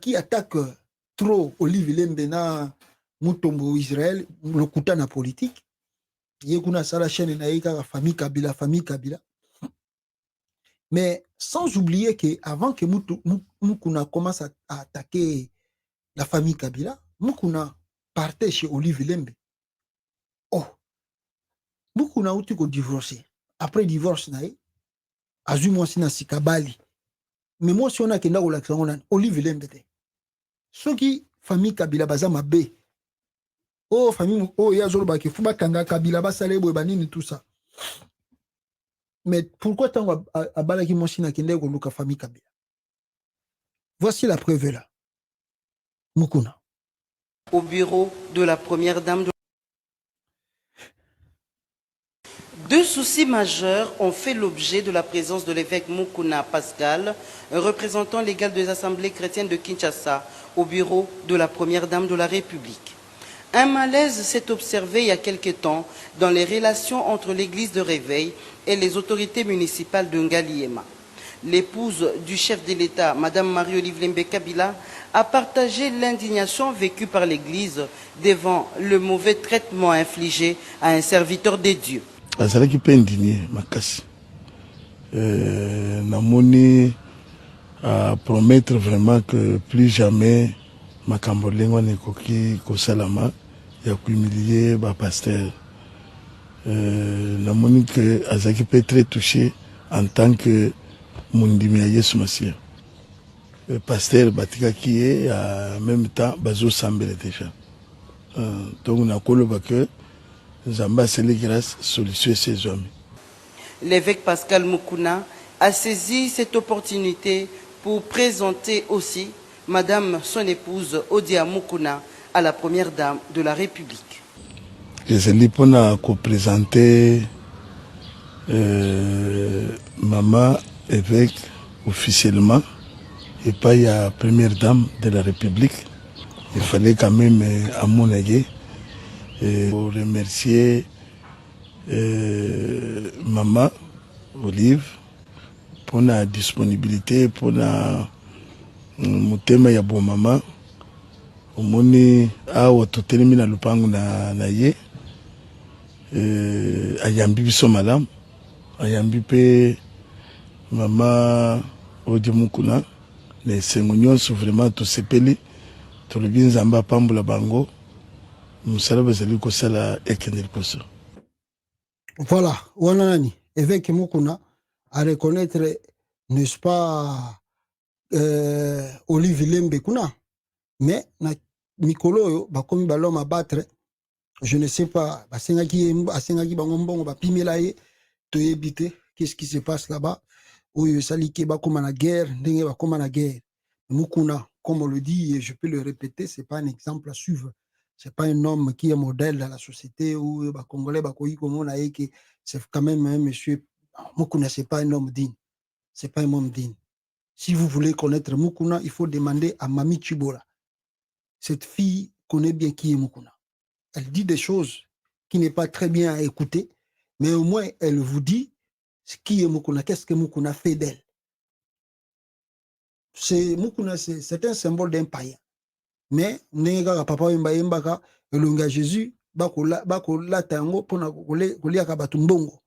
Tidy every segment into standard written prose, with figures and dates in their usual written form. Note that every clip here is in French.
qui attaque trop Olive Lembe na Mutombo Israël, le kuta na politique. Yekuna sala chaîne na yeka famille Kabila. Mais sans oublier que avant que Mukuna commence à attaquer la famille Kabila, Mukuna partait chez Olive Lembe. Oh, Mukuna outi ko divorcé. Après divorce na ye, azumwa sina sikabali. Mais moi si on a kenda ko laksango Olive Lembe te. Ceux qui famille Kabila baza mabe. Oh famille oh yazolo ba ki fuba kanga Kabila ba sale boy banini tout ça. Mais pourquoi tant à balaki moi sina kenda ko luka famille Kabila? Voici la preuve là. Mukuna. Au bureau de la première dame de... Deux soucis majeurs ont fait l'objet de la présence de l'évêque Mukuna Pascal, un représentant légal des assemblées chrétiennes de Kinshasa, au bureau de la première dame de la République. Un malaise s'est observé il y a quelque temps dans les relations entre l'église de Réveil et les autorités municipales de Ngaliema. L'épouse du chef de l'État, Mme Marie-Olive Lembe Kabila, a partagé l'indignation vécue par l'église devant le mauvais traitement infligé à un serviteur de Dieu. Azalaki pe indigné makasi. Namoni à promettre vraiment que plus jamais makambo lengwa nekoki kosalama ya humilier ba pasteur. Namoni que azalaki pe très touché en tant que mundimi ya Yesu Masia. Pasteur batikaki ye en même temps bazo sambele déjà. Donc on a koloba que Zamba Sele grâce solution ces hommes. L'évêque Pascal Mukuna a saisi cette opportunité pour présenter aussi Madame son épouse Odia Mukuna à la première dame de la République. Je l'ai pour présenter maman évêque officiellement et pas la première dame de la République. Il fallait quand même à mon avis pour remercier maman Olive pour la disponibilité, pour la mutema ya bon maman. Omoni awa totelemi na lupango na ye ayambi biso malamu, ayambi pe maman Odia Mukuna na esengo nyonso vraiment tosepeli tolobi nzambe apambola bango. Voilà, Wanani, évêque Mukuna, à reconnaître, n'est-ce pas, Olive Lembe Kuna, mais na Mikolo, bakomi balom à battre, je ne sais pas, basengaki bangombongo, bapimelaye, toyebite, qu'est-ce qui se passe là-bas, où salike bakoma na guerre, ndenge bakoma na guerre. Mukuna, comme on le dit, et je peux le répéter, c'est pas un exemple à suivre. C'est pas un homme qui est modèle dans la société où les Congolais, c'est quand même un monsieur. Mukuna, c'est pas un homme digne. C'est pas un homme digne. Si vous voulez connaître Mukuna, il faut demander à Mami Chibola. Cette fille connaît bien qui est Mukuna. Elle dit des choses qui n'est pas très bien à écouter, mais au moins elle vous dit qui est Mukuna, qu'est-ce que Mukuna fait d'elle. Mukuna, c'est un symbole d'un païen. Mais nenga papa yembaka elonga Jésus bakolata yango pona koliaka batu mbongo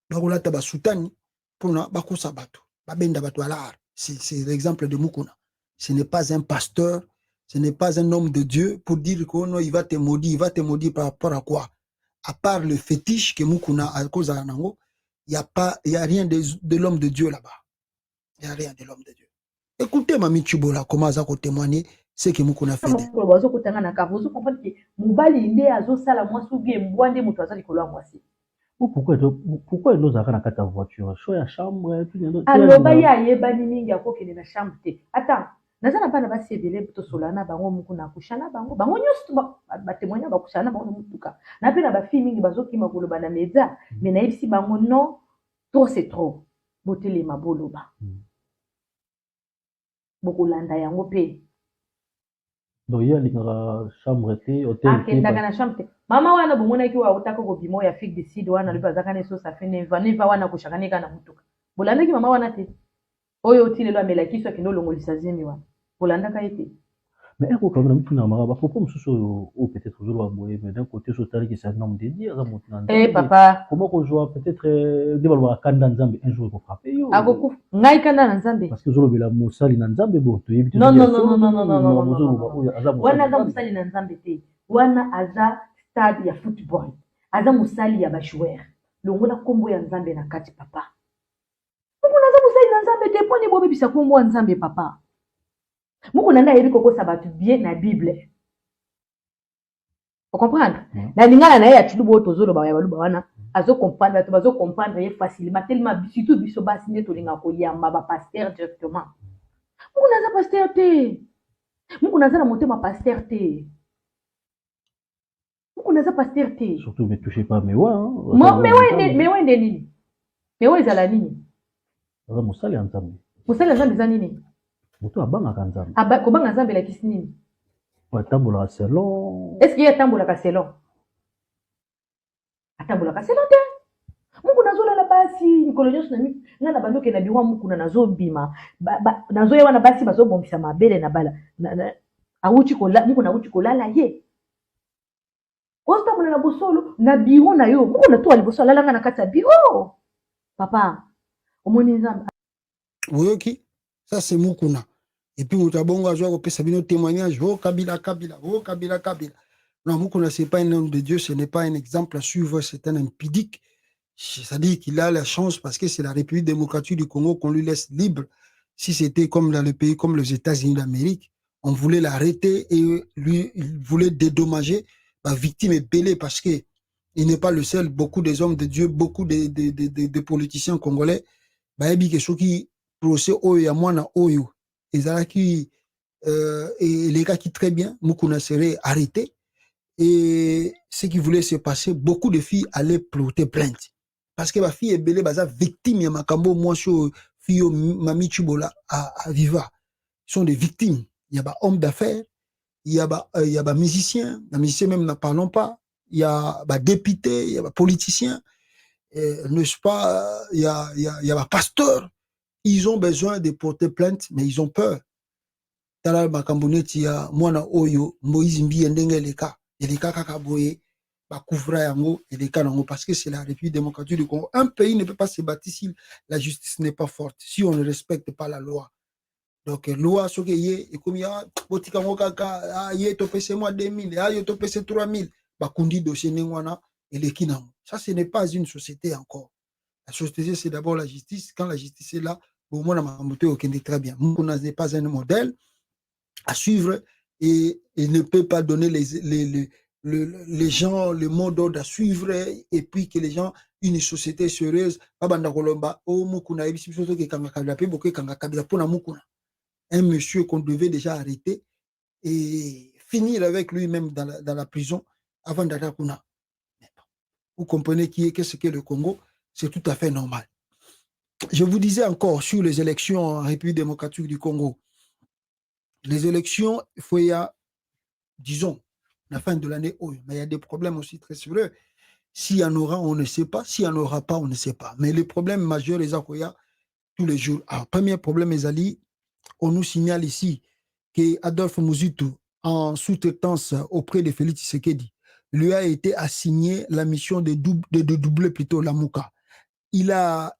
bakolata basutani pona bakosa batu babenda batu alar. C'est l'exemple de Mukuna. Ce n'est pas un pasteur, ce n'est pas un homme de Dieu pour dire que non, il va te maudire par rapport à quoi? À part le fétiche que Mukuna a cause à Nango, il y a rien de l'homme de Dieu là-bas. Il y a rien de l'homme de Dieu. Écoutez Mami Chibola comment ça témoigner ce que Mukuna fait. Pourquoi il nous a dans ta voiture? Choix la chambre, aloba ya yebani mingi akokende na chambre te. Attends, nazana bana basi ebele to solana bango Mukuna kushana bango nyonso ba témoigner ba kushana bango mutuka. Na pe na ba fille mingi bazokima koloba na média, mais na yebisi bango non, trop c'est trop. Botele maboloba. Bokolanda yango pe. Donc il y a une chambre te hôtel. Ah, kenda kana chambre te. Mama wana bomona ki wa utaka ko bimo ya fig decide wana lipa zakane so ça fait neva wana kushakane kana mutuka. Bolanda ki mama wana te. Oyo otile lo amela kiso kino longolisa zemi wana. olandaka ye te. Mais eko quand même tuna mara ba propos mususu ou peut-être toujours boye mais d'un côté so tali qui c'est un homme dédié za mutu na Eh papa, comment qu'on joue peut-être debalwa kanda nzambe un jour ko frapper yo akoku ngai kanda na nzambe. parce que zolo bela musali na nzambe bo to yebi to Non non non non non non non non non. Wana aza musali na nzambe te. Wana aza stade ya football. Aza musali ya ba joueur. Longola kombo ya nzambe na kati papa. Mukuna aza musali na nzambe te poni bobe bisa kombo ya nzambe papa. Mukuna nga yebi kokosa batu bien na Bible. Vous comprenez? Na lingana na ye atulu bo tozolo ba ya baluba wana azo comprendre to bazo comprendre ye facilement tellement surtout biso basi ne to linga ko yamba ba pasteur directement. Mukuna aza pasteur te. Mukuna aza na motema pasteur te. Mukuna aza pasteur te. surtout ne touchez pas mais ouais Mais ouais nini? Mais ouais ezala nini? aza musali ya nzambe. Musali nzambe za nini? Moto abangaka nzambe. Kobanga nzambe la kisi nini? Atambola selon. Est-ce qu'il y a tambola selon? Atambola selon te. Mukuna zolala basi mikolo nyonso na mi nga na bandoke na biwa mukuna nazobima nazoya wana basi bazobombisa mabele na bala mukuna awuti kolala ye ozotambola na bosolo na biro na yo mukuna to aliboso alalanga na kati ya biro papa omoni nzambe oyoki ça c'est mukuna et puis moto abongo azwa kopesa bino témoignage kabila non mukuna c'est pas un homme de Dieu, ce n'est pas un exemple à suivre, c'est un impudique. C'est-à-dire qu'il a la chance parce que c'est la République démocratique du Congo qu'on lui laisse libre. Si c'était comme dans le pays comme les États-Unis d'Amérique, on voulait l'arrêter et lui, il voulait dédommager la victime est belée parce que il n'est pas le seul. Beaucoup des hommes de Dieu, beaucoup de politiciens congolais, bah, il y a qui procès oyo mwana oyo, et les gars qui très bien, Mukuna serait arrêté. Et ce qui voulait se passer, beaucoup de filles allaient porter plainte. Parce que ma fille est belle, baza victime ya makambo moi sur fille mami Chubola à Viva. Ils sont des victimes. Il y a des hommes d'affaires, il y a des musiciens, les musiciens même n'en parlons pas. Il y a des députés, il y a des politiciens, n'est-ce pas? Il y a des pasteurs. Ils ont besoin de porter plainte, mais ils ont peur. Tala makamboneti ya mwana oyo Moïse Mbi ndenge leka. Et les cas kakaboye ba couvra yango et les cas nango parce que c'est la République démocratique du Congo. Un pays ne peut pas se bâtir si la justice n'est pas forte, si on ne respecte pas la loi. Donc loi ce que yé et comme ya botika ngo kaka yé to pese moi 2000 yo to pese 3000 ba kundi dossier nengwana et les kinango. Ça ce n'est pas une société encore. La société c'est d'abord la justice. Quand la justice est là, au moins la makambote okende très bien. Mukuna n'est pas un modèle à suivre. Et il ne peut pas donner les gens le mot d'ordre à suivre et puis que les gens, une société sérieuse, un monsieur qu'on devait déjà arrêter et finir avec lui-même dans la prison avant d'attaquer. Vous comprenez qu'est-ce qu'est le Congo? C'est tout à fait normal. Je vous disais encore sur les élections en République démocratique du Congo. Les élections, il faut y a, disons, la fin de l'année, mais il y a des problèmes aussi très sérieux. S'il y en aura, on ne sait pas. S'il n'y en aura pas, on ne sait pas. Mais les problèmes majeurs, les Akoya, tous les jours. Alors, premier problème, les alliés, on nous signale ici qu'Adolphe Muzitu, en sous-traitance auprès de Félix Tshisekedi, lui a été assigné la mission de doubler plutôt la Mouka. Il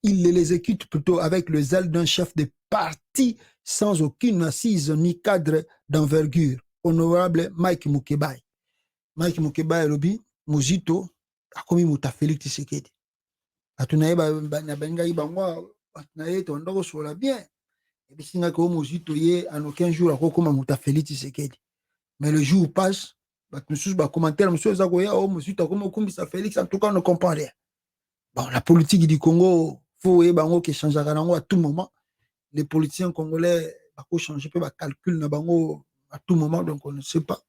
les exécute plutôt avec le zèle d'un chef de parti sans aucune assise ni cadre d'envergure. Honorable Mike Mukebai. Mike Mukebai lobi Muzito akomi muta Félix Tshisekedi. Atunaye na benga ibangwa atunaye to ndoko sola bien. Et puis singa ko Muzito ye en aucun jour akokoma muta Félix Tshisekedi. Mais le jour passe, monsieur ba commentaire monsieur zakoya o Muzito akomo kumbisa Félix, en tout cas on ne comprend rien. Bon, la politique du Congo, faut y bango qui change à tout moment. Les politiciens congolais, bako changer peu ba calcul na bango à tout moment, donc on ne sait pas.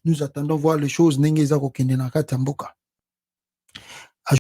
Nous attendons voir les choses n'engeza ko kende na kati mboka.